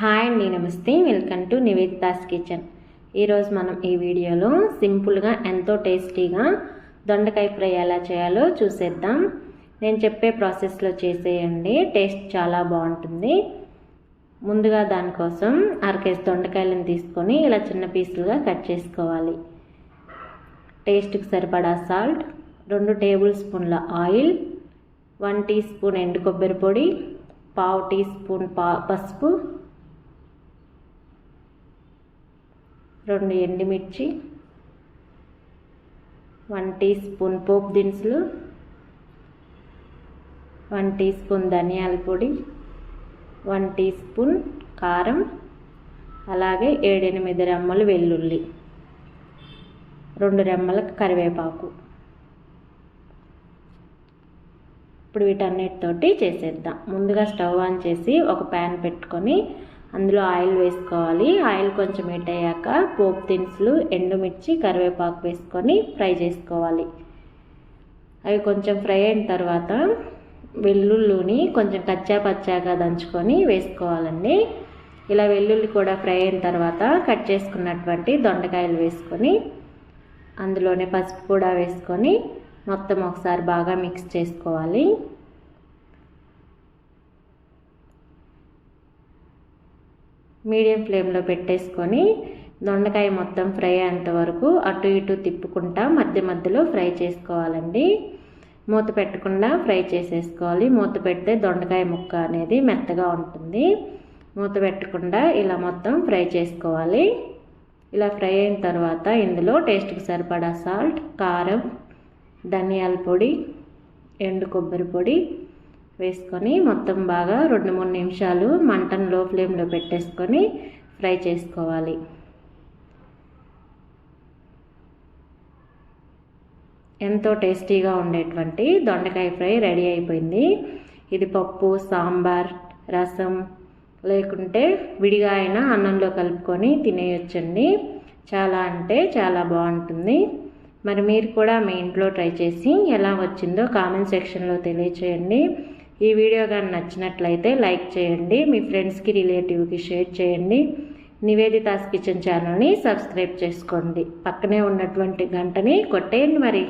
Hi అండి, నమస్తే. Welcome to Nivedita's kitchen. ఈరోజు మనం ఈ వీడియోలో సింపుల్గా ఎంతో టేస్టీగా దొండకాయ ఫ్రై ఎలా చేయాలో చూసేద్దాం. నేను చెప్పే ప్రాసెస్లో చేసేయండి, టేస్ట్ చాలా బాగుంటుంది. ముందుగా దానికోసం అరకేజీ దొండకాయలను తీసుకొని ఇలా చిన్న పీసులుగా కట్ చేసుకోవాలి. టేస్ట్కి సరిపడా సాల్ట్, 2 టేబుల్ స్పూన్ల ఆయిల్, 1 టీ స్పూన్ ఎండు కొబ్బరి పొడి, 1/2 టీ స్పూన్ పసుపు, 2 ఎండుమిర్చి, 1 టీ స్పూన్ పోపు దినుసులు, 1 టీ స్పూన్ ధనియాల పొడి, 1 టీ స్పూన్ కారం, అలాగే 7-8 రెమ్మలు వెల్లుల్లి, 2 రెమ్మల కరివేపాకు. ఇప్పుడు వీటన్నిటితోటి చేసేద్దాం. ముందుగా స్టవ్ ఆన్ చేసి ఒక ప్యాన్ పెట్టుకొని అందులో ఆయిల్ వేసుకోవాలి. ఆయిల్ కొంచెం హీట్ అయ్యాక పోపు దినుసులు, ఎండుమిర్చి, కరివేపాకు వేసుకొని ఫ్రై చేసుకోవాలి. అవి కొంచెం ఫ్రై అయిన తర్వాత వెల్లుల్లిని కొంచెం కచ్చా పచ్చాగా దంచుకొని వేసుకోవాలండి. ఇలా వెల్లుల్లి కూడా ఫ్రై అయిన తర్వాత కట్ చేసుకున్నటువంటి దొండకాయలు వేసుకొని అందులోనే పసుపు కూడా వేసుకొని మొత్తం ఒకసారి బాగా మిక్స్ చేసుకోవాలి. మీడియం ఫ్లేమ్లో పెట్టేసుకొని దొండకాయ మొత్తం ఫ్రై అయ్యేంత వరకు అటు ఇటు తిప్పుకుంటా మధ్య మధ్యలో ఫ్రై చేసుకోవాలండి. మూత పెట్టకుండా ఫ్రై చేసేసుకోవాలి. మూత పెడితే దొండకాయ ముక్క అనేది మెత్తగా ఉంటుంది. మూత పెట్టకుండా ఇలా మొత్తం ఫ్రై చేసుకోవాలి. ఇలా ఫ్రై అయిన తర్వాత ఇందులో టేస్ట్కి సరిపడా సాల్ట్, కారం, ధనియాల పొడి, ఎండు కొబ్బరి పొడి వేసుకొని మొత్తం బాగా 2-3 నిమిషాలు మంటను లో ఫ్లేమ్లో పెట్టేసుకొని ఫ్రై చేసుకోవాలి. ఎంతో టేస్టీగా ఉండేటువంటి దొండకాయ ఫ్రై రెడీ అయిపోయింది. ఇది పప్పు, సాంబార్, రసం లేకుంటే విడిగా అయినా అన్నంలో కలుపుకొని తినేయొచ్చండి. చాలా అంటే చాలా బాగుంటుంది. మరి మీరు కూడా మీ ఇంట్లో ట్రై చేసి ఎలా వచ్చిందో కామెంట్ సెక్షన్లో తెలియచేయండి. ఈ వీడియో కానీ నచ్చినట్లయితే లైక్ చేయండి, మీ ఫ్రెండ్స్కి, రిలేటివ్కి షేర్ చేయండి. నివేదితాస్ కిచెన్ ఛానల్ని సబ్స్క్రైబ్ చేసుకోండి. పక్కనే ఉన్నటువంటి గంటని కొట్టేయండి మరి.